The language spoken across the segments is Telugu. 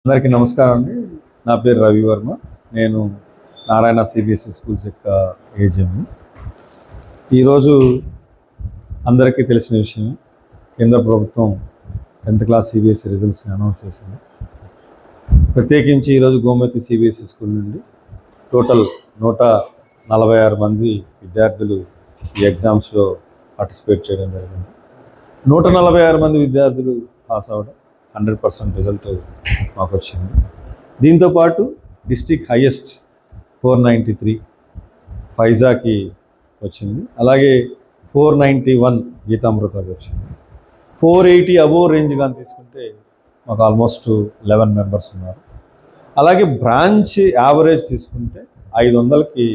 అందరికీ నమస్కారం అండి. నా పేరు రవి వర్మ. నేను నారాయణ సిబిఎస్ఈ స్కూల్స్ యొక్క ఏజిఎం. ఈరోజు అందరికీ తెలిసిన విషయం, కేంద్ర ప్రభుత్వం 10th క్లాస్ సిబిఎస్ఈ రిజల్ట్స్ని అనౌన్స్ చేసింది. ప్రత్యేకించి ఈరోజు గోమతి సిబిఎస్ఈ స్కూల్ నుండి టోటల్ 146 మంది విద్యార్థులు ఈ ఎగ్జామ్స్లో పార్టిసిపేట్ చేయడం జరిగింది. 146 మంది విద్యార్థులు పాస్ అవ్వడం 100% రిజల్ట్ మాకు వచ్చింది. దీంతోపాటు డిస్టిక్ హైయెస్ట్ 493 ఫైజాకి వచ్చింది. అలాగే 491 గీతామృతకి వచ్చింది. 480 అబోవ్ రేంజ్ కానీ తీసుకుంటే మాకు ఆల్మోస్ట్ 11 మెంబర్స్ ఉన్నారు. అలాగే బ్రాంచ్ యావరేజ్ తీసుకుంటే 500కి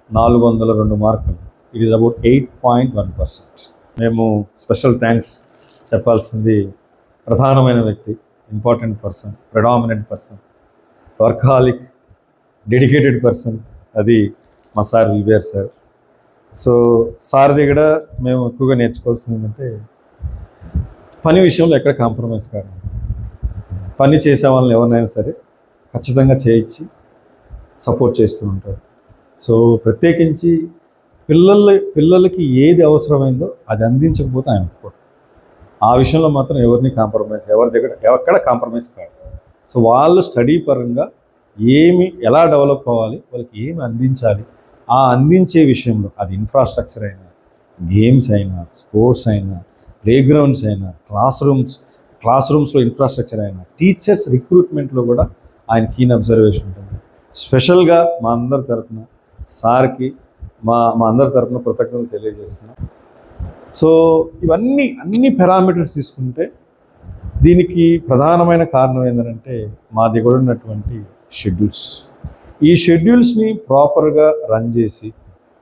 402 మార్కులు. It is about 8.1%. మేము స్పెషల్ థ్యాంక్స్ చెప్పాల్సింది ప్రధానమైన వ్యక్తి, important person, predominant person, workaholic, dedicated person, అది మా సార్ వివేర్ సార్. సో సార్ దగ్గర మేము ఎక్కువగా నేర్చుకోవాల్సింది ఏంటంటే పని విషయంలో ఎక్కడ కాంప్రమైజ్ కాదు. పని చేసే వాళ్ళని ఎవరినైనా సరే ఖచ్చితంగా సపోర్ట్ చేస్తూ ఉంటారు. సో ప్రత్యేకించి పిల్లలకి ఏది అవసరమైందో అది అందించకపోతే ఆయన ఒప్పుకోరు. ఆ విషయంలో మాత్రం ఎవరిని కాంప్రమైజ్, ఎవరి దగ్గర ఎక్కడ కాంప్రమైజ్ కాదు. సో వాళ్ళు స్టడీ పరంగా ఎలా డెవలప్ అవ్వాలి, వాళ్ళకి ఏమి అందించాలి, ఆ అందించే విషయంలో అది ఇన్ఫ్రాస్ట్రక్చర్ అయినా, గేమ్స్ అయినా, స్పోర్ట్స్ అయినా, ప్లేగ్రౌండ్స్ అయినా, క్లాస్ రూమ్స్లో ఇన్ఫ్రాస్ట్రక్చర్ అయినా, టీచర్స్ రిక్రూట్మెంట్లో కూడా ఆయన కీన్ అబ్జర్వేషన్ ఉంటుంది. స్పెషల్గా మా అందరి తరఫున సార్కి మా అందరి తరఫున కృతజ్ఞతలు తెలియజేస్తున్నాం. సో అన్ని పారామీటర్స్ తీసుకుంటే దీనికి ప్రధానమైన కారణం ఏంటంటే మా దగ్గర ఉన్నటువంటి షెడ్యూల్స్. ఈ షెడ్యూల్స్ని ప్రాపర్గా రన్ చేసి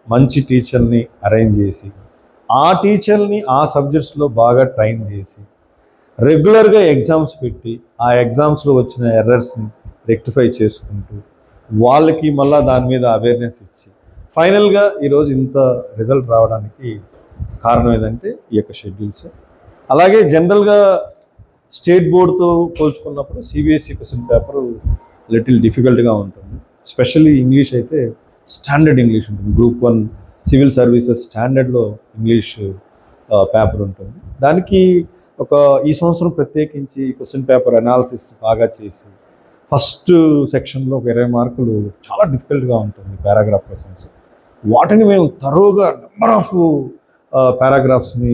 మంచి టీచర్ని అరేంజ్ చేసి ఆ టీచర్ని ఆ సబ్జెక్ట్స్లో బాగా ట్రైన్ చేసి రెగ్యులర్గా ఎగ్జామ్స్ పెట్టి ఆ ఎగ్జామ్స్లో వచ్చిన ఎర్రర్స్ని రెక్టిఫై చేసుకుంటూ వాళ్ళకి మళ్ళీ దాని మీద అవేర్నెస్ ఇచ్చి ఫైనల్గా ఈరోజు ఇంత రిజల్ట్ రావడానికి కారణం ఏదంటే ఈ యొక్క షెడ్యూల్స్. అలాగే జనరల్గా స్టేట్ బోర్డుతో పోల్చుకున్నప్పుడు సిబిఎస్ఈ క్వశ్చన్ పేపరు లిటిల్ డిఫికల్ట్గా ఉంటుంది. స్పెషల్లీ ఇంగ్లీష్ అయితే స్టాండర్డ్ ఇంగ్లీష్ ఉంటుంది. గ్రూప్ 1 సివిల్ సర్వీసెస్ స్టాండర్డ్లో ఇంగ్లీష్ పేపర్ ఉంటుంది. దానికి ఈ సంవత్సరం ప్రత్యేకించి క్వశ్చన్ పేపర్ అనాలిసిస్ బాగా చేసి ఫస్ట్ సెక్షన్లో 20 మార్కులు చాలా డిఫికల్ట్గా ఉంటుంది పారాగ్రాఫ్ క్వశ్చన్స్. వాటిని మేము తరోగా నెంబర్ ఆఫ్ పారాగ్రాఫ్స్ని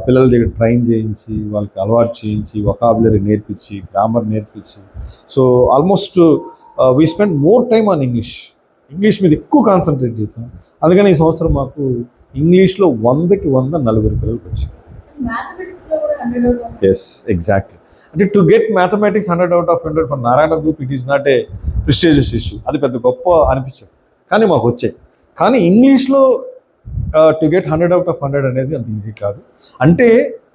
పిల్లల దగ్గర ట్రైన్ చేయించి వాళ్ళకి అలవాటు చేయించి వొకాబులరీ నేర్పించి గ్రామర్ నేర్పించి so almost we spend more time on English మీద ఎక్కువ కాన్సన్ట్రేట్ చేసాం. అందుకని ఈ సంవత్సరం మాకు ఇంగ్లీష్లో 100కి 100 నలుగురు పిల్లలకి వచ్చింది. Yes, exactly. అంటే to get mathematics 100 out of 100 for Narayana group it is not a prestigious issue. అది పెద్ద గొప్ప అనిపించదు, కానీ మాకు వచ్చాయి. కానీ ఇంగ్లీష్లో టు గెట్ 100 out of 100 అనేది అంత ఈజీ కాదు. అంటే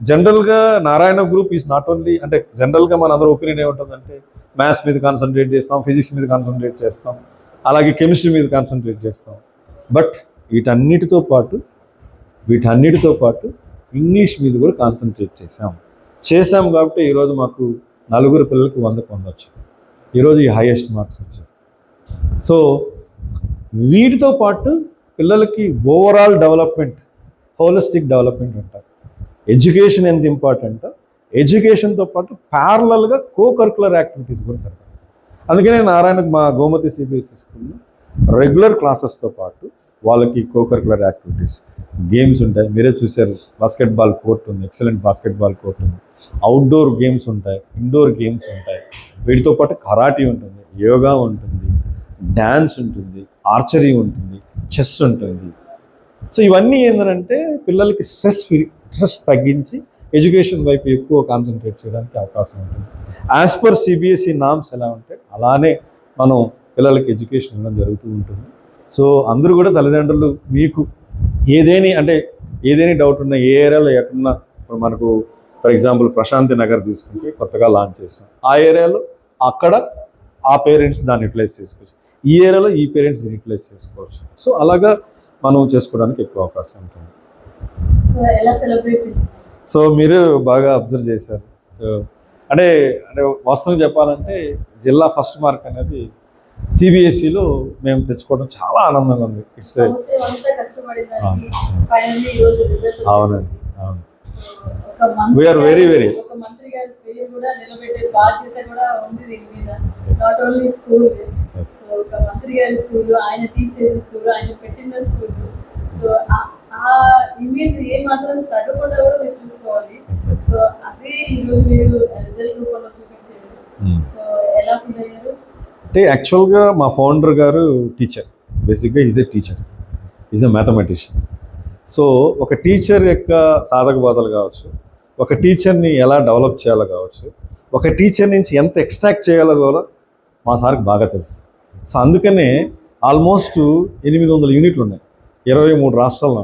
జనరల్గా Narayana group is not only, అంటే జనరల్గా మన అందరూ ఒపీనియన్ ఏముంటుందంటే మ్యాథ్స్ మీద కాన్సన్ట్రేట్ చేస్తాం, ఫిజిక్స్ మీద కాన్సన్ట్రేట్ చేస్తాం, అలాగే కెమిస్ట్రీ మీద కాన్సన్ట్రేట్ చేస్తాం. బట్ వీటన్నిటితో పాటు ఇంగ్లీష్ మీద కూడా కాన్సన్ట్రేట్ చేసాం కాబట్టి ఈరోజు మాకు నలుగురు పిల్లలకి 100కి 100 వచ్చాయి. ఈరోజు ఈ హైయెస్ట్ మార్క్స్ వచ్చాయి. సో వీటితో పాటు పిల్లలకి ఓవరాల్ డెవలప్మెంట్, హోలిస్టిక్ డెవలప్మెంట్ అంటారు. ఎడ్యుకేషన్ ఎంత ఇంపార్టెంటో ఎడ్యుకేషన్తో పాటు ప్యారలల్గా కరికులర్ యాక్టివిటీస్ కూడా జరుగుతాయి. అందుకనే మా గోమతి సిబిఎస్ఈ స్కూల్లో రెగ్యులర్ క్లాసెస్తో పాటు వాళ్ళకి కరికులర్ యాక్టివిటీస్, గేమ్స్ ఉంటాయి. మీరే చూసారు, బాస్కెట్బాల్ కోర్ట్ ఉంది, ఎక్సలెంట్ బాస్కెట్బాల్ కోర్ట్ ఉంది. అవుట్డోర్ గేమ్స్ ఉంటాయి, ఇండోర్ గేమ్స్ ఉంటాయి. వీటితో పాటు కరాటీ ఉంటుంది, యోగా ఉంటుంది, డ్యాన్స్ ఉంటుంది, ఆర్చరీ ఉంటుంది, చెస్ ఉంటుంది. సో ఇవన్నీ ఏంటంటే పిల్లలకి స్ట్రెస్ తగ్గించి ఎడ్యుకేషన్ వైపు ఎక్కువ కాన్సన్ట్రేట్ చేయడానికి అవకాశం ఉంటుంది. యాజ్ పర్ సిబిఎస్ఈ నామ్స్ ఎలా ఉంటాయి అలానే మనం పిల్లలకి ఎడ్యుకేషన్ ఇవ్వడం జరుగుతూ ఉంటుంది. సో అందరూ కూడా తల్లిదండ్రులు మీకు ఏదేని డౌట్ ఉన్నా, ఏ ఏరియాలో ఎక్కడున్నా, మనకు ఫర్ ఎగ్జాంపుల్ ప్రశాంతి నగర్ తీసుకుంటే కొత్తగా లాంచ్ చేస్తాం. ఆ ఏరియాలో అక్కడ ఆ పేరెంట్స్ దాన్ని యూటిలైజ్ చేసుకోవచ్చు, ఈ ఏరియాలో ఈ పేరెంట్స్ దీన్ని యూటిలైజ్ చేసుకోవచ్చు. సో అలాగా మనం చేసుకోవడానికి ఎక్కువ అవకాశం ఉంటుంది. సో మీరు బాగా అబ్జర్వ్ చేశారు, అంటే అంటే వాస్తవం చెప్పాలంటే జిల్లా ఫస్ట్ మార్క్ అనేది సిబిఎస్ఈలో మేము తెచ్చుకోవడం చాలా ఆనందంగా ఉంది. ఇట్స్ అవునండి, అవును. వీఆర్ వెరీ వెరీ ఆ ఇమేజ్ ఏ మాత్రం తగ్గకుండా కూడా మీరు చూసుకోవాలి. సో అదే ఈ రోజు మీరు రిజల్ట్ రూపంలో చూపించారు. సో ఎలా ఫీల్ అయ్యారు? అంటే యాక్చువల్గా మా ఫౌండర్ గారు టీచర్, బేసిక్గా is a teacher, is a mathematician. So ఒక టీచర్ యొక్క సాధక బాధలు కావచ్చు, ఒక టీచర్ని ఎలా డెవలప్ చేయాలో కావచ్చు, ఒక టీచర్ నుంచి ఎంత ఎక్స్ట్రాక్ట్ చేయాలో కూడా మా సార్కి బాగా తెలుసు. సో అందుకనే ఆల్మోస్ట్ 800 యూనిట్లు ఉన్నాయి 23 రాష్ట్రాల్లో.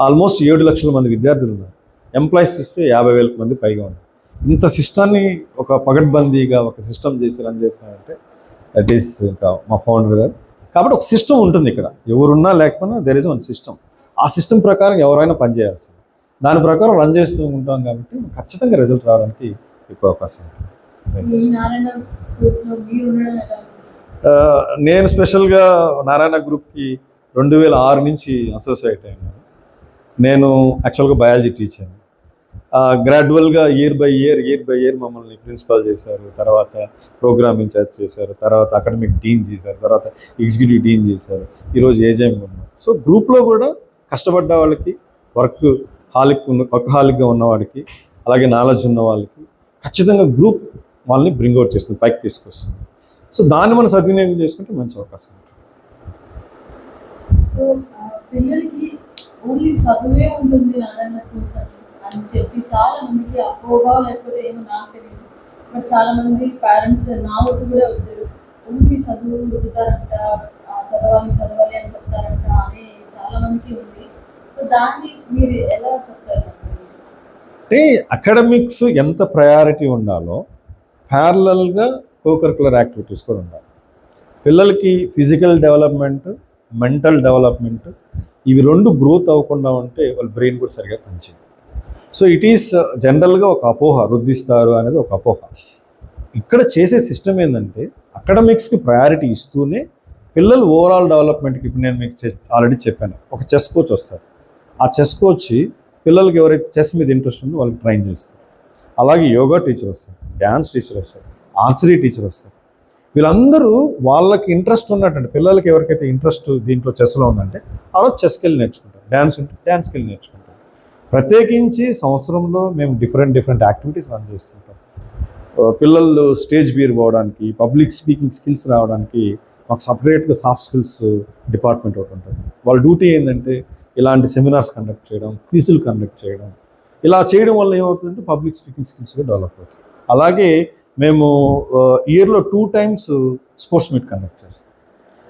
ఆల్మోస్ట్ 7 లక్షల మంది విద్యార్థులు ఉన్నారు. ఎంప్లాయీస్ చూస్తే 50,000 మంది పైగా ఉన్నారు. ఇంత సిస్టాన్ని ఒక పగడ్బందీగా ఒక సిస్టమ్ చేసి రన్ చేస్తున్నారంటే దట్ ఈస్ ఇంకా మా ఫౌండర్ గారు. కాబట్టి ఒక సిస్టమ్ ఉంటుంది ఇక్కడ, ఎవరున్నా లేకపోయినా దెర్ ఇస్ వన్ సిస్టమ్. ఆ సిస్టమ్ ప్రకారం ఎవరైనా పనిచేయాల్సింది, దాని ప్రకారం రన్ చేస్తూ ఉంటాం కాబట్టి ఖచ్చితంగా రిజల్ట్ రావడానికి ఎక్కువ అవకాశం ఉంటుంది. నేను స్పెషల్గా నారాయణ గ్రూప్కి 2006 నుంచి అసోసియేట్ అయినాను. నేను యాక్చువల్గా బయాలజీ టీచర్. గ్రాడ్యువల్గా ఇయర్ బై ఇయర్ మమ్మల్ని ప్రిన్సిపాల్ చేశారు, తర్వాత ప్రోగ్రామ్ ఇన్ఛార్జ్ చేశారు, తర్వాత అకాడమిక్ డీన్ చేశారు, తర్వాత ఎగ్జిక్యూటివ్ డీన్ చేశారు, ఈరోజు ఏజేఎం ఉన్నాం. సో గ్రూప్లో కూడా కష్టపడ్డ వాళ్ళకి, వర్క్ హాలిక్గా ఉన్నవాడికి, అలాగే నాలెడ్జ్ ఉన్న వాళ్ళకి ఖచ్చితంగా గ్రూప్ వాళ్ళని బ్రింగ్అవుట్ చేస్తుంది, పైకి తీసుకొస్తుంది. సో దాన్ని మనం సద్వినియోగం చేసుకుంటే మంచి అవకాశం ఉంటుంది. సో పిల్లలకి ఓన్లీ చదువే ఉంటుంది నారాయణ స్కూల్స్ అని చెప్పి చాలా మందికి అపోగా లేకపోతే ఏమో నాకు తెలియదు. బట్ చాలా మంది పేరెంట్స్ నా వరకు కూడా వచ్చారు, ఓన్లీ చదువు రుద్దుతారంట, చదవాలి అని చెప్తారంట అని చాలా మందికి ఉంది. సో దాన్ని మీరు ఎలా చెప్తారు? అంటే అకాడమిక్స్ ఎంత ప్రయారిటీ ఉండాలో ప్యారలల్గా కోకరికులర్ యాక్టివిటీస్ కూడా ఉండాలి. పిల్లలకి ఫిజికల్ డెవలప్మెంట్, మెంటల్ డెవలప్మెంట్ ఇవి రెండు గ్రోత్ అవ్వకుండా ఉంటే వాళ్ళ బ్రెయిన్ కూడా సరిగా పనిచేయదు. సో ఇట్ ఈస్ జనరల్గా ఒక అపోహ, రుద్దిస్తారు అనేది ఒక అపోహ. ఇక్కడ చేసే సిస్టమ్ ఏంటంటే అకాడమిక్స్కి ప్రయారిటీ ఇస్తూనే పిల్లలు ఓవరాల్ డెవలప్మెంట్కి, ఇప్పుడు నేను మీకు ఆల్రెడీ చెప్పాను, ఒక చెస్ కోచ్ వస్తారు. ఆ చెస్ కోచ్ పిల్లలకి ఎవరైతే చెస్ మీద ఇంట్రెస్ట్ ఉందో వాళ్ళకి ట్రైన్ చేస్తారు. అలాగే యోగా టీచర్ వస్తారు, డ్యాన్స్ టీచర్ వస్తారు, ఆర్చరీ టీచర్ వస్తారు. వీళ్ళందరూ వాళ్ళకి ఇంట్రెస్ట్ ఉన్నట్టు, పిల్లలకి ఎవరికైతే ఇంట్రెస్ట్ దీంట్లో చెస్లో ఉందంటే అలా చెస్కి వెళ్ళి నేర్చుకుంటారు, డ్యాన్స్ ఉంటే డ్యాన్స్కి వెళ్ళి నేర్చుకుంటారు. ప్రత్యేకించి సంవత్సరంలో మేము డిఫరెంట్ యాక్టివిటీస్ రన్ చేస్తుంటాం. పిల్లలు స్టేజ్ బీర్ పోవడానికి, పబ్లిక్ స్పీకింగ్ స్కిల్స్ రావడానికి మాకు సపరేట్గా సాఫ్ట్ స్కిల్స్ డిపార్ట్మెంట్ ఒకటి ఉంటుంది. వాళ్ళ డ్యూటీ ఏంటంటే ఇలాంటి సెమినార్స్ కండక్ట్ చేయడం, క్విజులు కండక్ట్ చేయడం. ఇలా చేయడం వల్ల ఏమవుతుందంటే పబ్లిక్ స్పీకింగ్ స్కిల్స్గా డెవలప్ అవుతుంది. అలాగే మేము ఇయర్లో 2 times స్పోర్ట్స్ మీట్ కండక్ట్ చేస్తాం.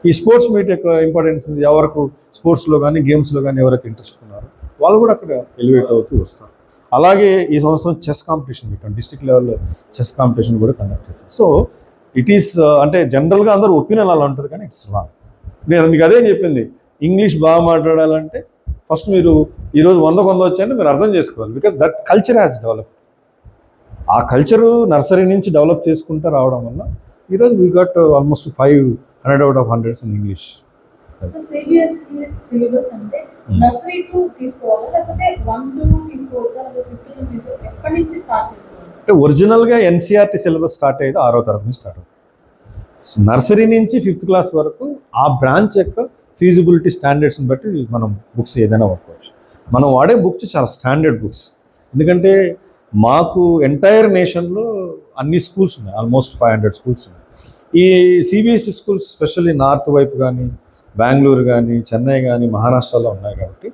ఈ స్పోర్ట్స్ మీట్ యొక్క ఇంపార్టెన్స్ ఎవరికి స్పోర్ట్స్లో కానీ గేమ్స్లో కానీ ఎవరైతే ఇంట్రెస్ట్ ఉన్నారో వాళ్ళు కూడా అక్కడ ఎలివేట్ అవుతూ వస్తారు. అలాగే ఈ సంవత్సరం చెస్ కాంపిటీషన్ పెట్టాం, డిస్ట్రిక్ట్ లెవెల్లో చెస్ కాంపిటీషన్ కూడా కండక్ట్ చేస్తాం. సో ఇట్ ఈస్ అంటే జనరల్గా అందరూ ఒపీనియన్ అలా ఉంటుంది, కానీ ఇట్స్ రాంగ్. నేను మీకు అదే చెప్పింది, ఇంగ్లీష్ బాగా మాట్లాడాలంటే ఫస్ట్ మీరు ఈరోజు 100 వచ్చాయంటే మీరు అర్థం చేసుకోవాలి. Because that culture has develop. ఆ కల్చరు నర్సరీ నుంచి డెవలప్ చేసుకుంటూ రావడం వల్ల ఈరోజు we got almost 500 out of 100 in English. So CBSE syllabus అంటే నర్సరీ 2 తీసుకోవాలా లేకపోతే 1 to 2 తీసుకోవచ్చా లేకపోతే 5th to 5th ఎప్పటి నుంచి స్టార్ట్ చేసుకోవాలి? అంటే ఒరిజినల్గా ఎన్సీఆర్టీ సిలబస్ స్టార్ట్ అయ్యేది 6వ తరగతి నుంచి స్టార్ట్ అవుతుంది. నర్సరీ నుంచి 5th క్లాస్ వరకు ఆ బ్రాంచ్ యొక్క ఫీజిబిలిటీ స్టాండర్డ్స్ని బట్టి మనం బుక్స్ ఏదైనా వర్కోవచ్చు. మనం వాడే బుక్స్ చాలా స్టాండర్డ్ బుక్స్, ఎందుకంటే మాకు ఎంటైర్ నేషన్లో అన్ని స్కూల్స్ ఉన్నాయి, ఆల్మోస్ట్ 500 స్కూల్స్ ఉన్నాయి. ఈ సిబిఎస్ఈ స్కూల్స్ స్పెషల్లీ నార్త్ వైపు కానీ, బెంగళూరు కానీ, చెన్నై కానీ, మహారాష్ట్రలో ఉన్నాయి కాబట్టి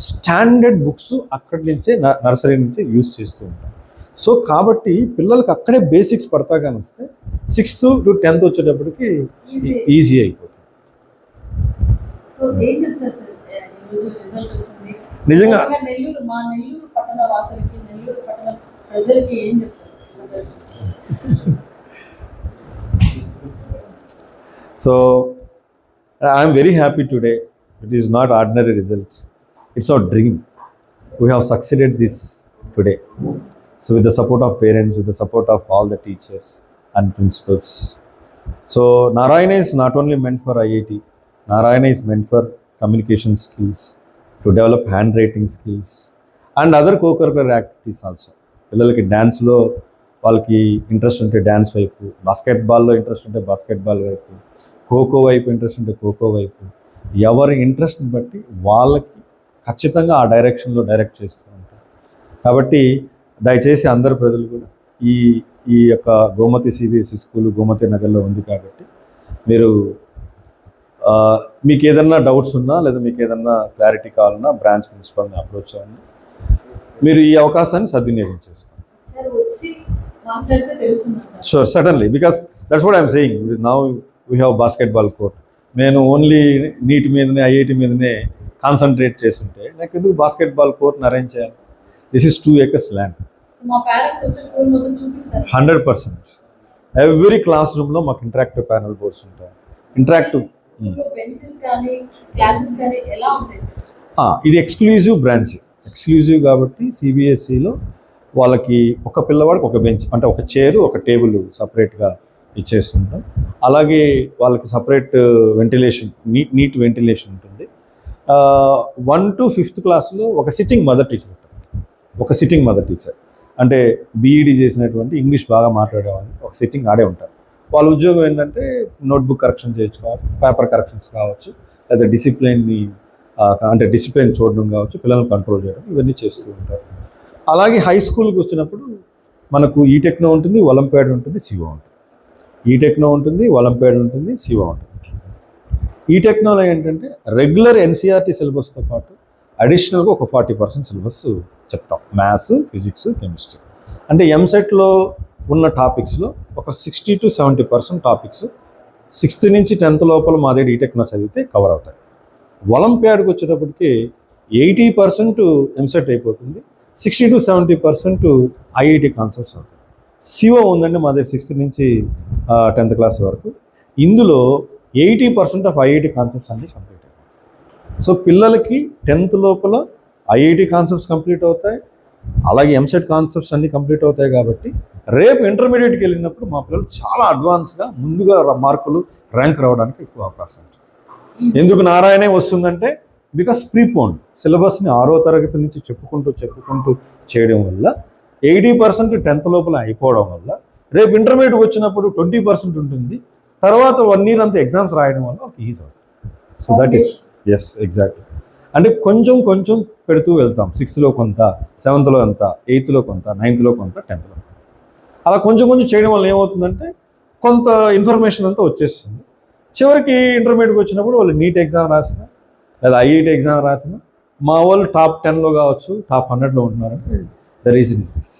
స్టాండర్డ్ బుక్స్ అక్కడి నుంచే నర్సరీ నుంచి యూజ్ చేస్తూ ఉంటాం. సో కాబట్టి పిల్లలకి అక్కడే బేసిక్స్ పడతా కానీ వస్తే 6th to 10th వచ్చేటప్పటికి ఈజీ అయిపోతుంది. నిజంగా నెల్లూరు పట్టణ వాసులకి, నెల్లూరు పట్టణ ప్రజలకి ఏం చెప్తారు? So I'm very happy today. It is not ordinary results, it's our dream. We have succeeded this today. So with the support of parents, with the support of all the teachers and principals. So Narayana is not only meant for IIT, Narayana is meant for communication skills, to develop handwriting skills and other co-curricular activities also. పిల్లలకి డ్యాన్స్లో వాళ్ళకి ఇంట్రెస్ట్ ఉంటే డ్యాన్స్ వైపు, బాస్కెట్బాల్లో ఇంట్రెస్ట్ ఉంటే బాస్కెట్బాల్ వైపు, ఖోఖో వైపు ఇంట్రెస్ట్ ఉంటే ఖోఖో వైపు, ఎవరి ఇంట్రెస్ట్ని బట్టి వాళ్ళకి ఖచ్చితంగా ఆ డైరెక్షన్లో డైరెక్ట్ చేస్తూ ఉంటారు. కాబట్టి దయచేసి అందరు ప్రజలు కూడా ఈ యొక్క గోమతి సిబిఎస్ఈ స్కూల్ గోమతి నగర్లో ఉంది కాబట్టి మీరు మీకు ఏదన్నా డౌట్స్ ఉన్నా లేదా మీకు ఏదన్నా క్లారిటీ కావాలన్నా బ్రాంచ్ ప్రిన్సిపల్ని అప్రోచ్ అవ్వండి. మీరు ఈ అవకాశాన్ని సద్వినియోగం చేసుకోండి. Sure, suddenly, because that's what I'm saying. Now we have basketball court. నేను ఓన్లీ నీట్ మీదనే ఐఐటి మీదనే కాన్సన్ట్రేట్ చేస్తుంటే నాకు ఎందుకు బాస్కెట్బాల్ కోర్ట్ని అరేంజ్ చేయాలి? This is 2 acres land. 100%. Every class రూమ్లో మాకు ఇంటరాక్టివ్ ప్యానల్ బోర్డ్స్ ఉంటాయి. ఇంటరాక్టివ్ ఇది ఎక్స్క్లూజివ్ బ్రాంచ్, ఎక్స్క్లూజివ్ కాబట్టి సిబిఎస్ఈలో వాళ్ళకి ఒక పిల్లవాడికి ఒక బెంచ్ అంటే ఒక చైరు ఒక టేబుల్ సపరేట్గా ఇచ్చేస్తుంటాం. అలాగే వాళ్ళకి సపరేట్ వెంటిలేషన్, నీట్ వెంటిలేషన్ ఉంటుంది. 1 to 5th క్లాస్లో ఒక సిట్టింగ్ మదర్ టీచర్ ఉంటారు. ఒక సిట్టింగ్ మదర్ టీచర్ అంటే బీఈడీ చేసినటువంటి ఇంగ్లీష్ బాగా మాట్లాడేవాళ్ళు ఒక సిట్టింగ్ ఆడే ఉంటారు. వాళ్ళ ఉద్యోగం ఏంటంటే నోట్బుక్ కరెక్షన్ చేయొచ్చు కావచ్చు, పేపర్ కరెక్షన్స్ కావచ్చు, లేదా డిసిప్లిన్ని అంటే డిసిప్లిన్ చూడడం కావచ్చు, పిల్లల్ని కంట్రోల్ చేయడం, ఇవన్నీ చేస్తూ ఉంటారు. అలాగే హై స్కూల్కి వచ్చినప్పుడు మనకు ఈ టెక్నో ఉంటుంది, ఒలింపియాడ్ ఉంటుంది, సిఓ ఉంటుంది. ఈ టెక్నో ఉంటుంది, ఒలింపియాడ్ ఉంటుంది, సిఓ ఉంటుంది. ఈ టెక్నోలో ఏంటంటే రెగ్యులర్ ఎన్సీఆర్టీ సిలబస్తో పాటు అడిషనల్గా ఒక 40% సిలబస్ చెప్తాం. Maths, physics, chemistry. అంటే ఎంసెట్లో ఉన్న టాపిక్స్లో ఒక 60 to 70% టాపిక్స్ 6th నుంచి 10th లోపల మా దగ్గర ఈ టెక్నో చదివితే కవర్ అవుతాయి. ఒలింపియాడ్కి వచ్చేటప్పటికి 80% ఎంసెట్ అయిపోతుంది, 60 to 70% ఐఐటి కాన్సెప్ట్స్ అవుతాయి. సిఓ ఉందండి మా దగ్గర 6th నుంచి 10th క్లాస్ వరకు. ఇందులో 80% ఆఫ్ ఐఐటి కాన్సెప్ట్స్ అన్నీ కంప్లీట్ అవుతాయి. సో పిల్లలకి 10th లోపల ఐఐటి కాన్సెప్ట్స్ కంప్లీట్ అవుతాయి, అలాగే ఎంసెట్ కాన్సెప్ట్స్ అన్నీ కంప్లీట్ అవుతాయి. కాబట్టి రేపు ఇంటర్మీడియట్కి వెళ్ళినప్పుడు మా పిల్లలు చాలా అడ్వాన్స్గా ముందుగా మార్కులు ర్యాంక్ రావడానికి ఎక్కువ అవకాశం ఉంటుంది. ఎందుకు నారాయణే వస్తుందంటే బికాస్ ప్రీపోన్ సిలబస్ని 6వ తరగతి నుంచి చెప్పుకుంటూ చేయడం వల్ల 80% 10th లోపల అయిపోవడం వల్ల రేపు ఇంటర్మీడియట్కి వచ్చినప్పుడు 20% ఉంటుంది. తర్వాత 1 year అంతా ఎగ్జామ్స్ రాయడం వల్ల ఒక ఈజీ అవుతుంది. So that is yes exactly. అంటే కొంచెం పెడుతూ వెళ్తాం. 6thలో కొంత, 7thలో కొంత, 8thలో కొంత, 9thలో కొంత, 10thలో కొంత. అలా కొంచెం చేయడం వల్ల ఏమవుతుందంటే కొంత ఇన్ఫర్మేషన్ అంతా వచ్చేస్తుంది. చివరికి ఇంటర్మీడియట్కి వచ్చినప్పుడు వాళ్ళు నీట్ ఎగ్జామ్ రాసిన లేదా ఐఐటి ఎగ్జామ్ రాసిన మా వాళ్ళు టాప్ 10లో కావచ్చు, టాప్ 100లో ఉంటున్నారంటే ద రీజన్ ఇస్ దిస్.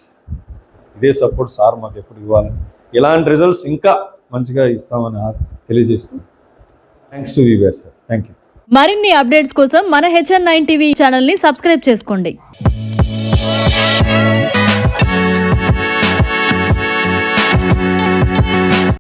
ఇదే సపోర్ట్ సార్ మాకు ఎప్పుడు ఇవ్వాలని, ఇలాంటి రిజల్ట్స్ ఇంకా మంచిగా ఇస్తామని తెలియజేస్తూ థ్యాంక్స్ టు వీవర్ సార్. Thank you. మరిన్ని అప్డేట్స్ కోసం మన HN9 టీవీ ఛానల్ని సబ్స్క్రైబ్ చేసుకోండి.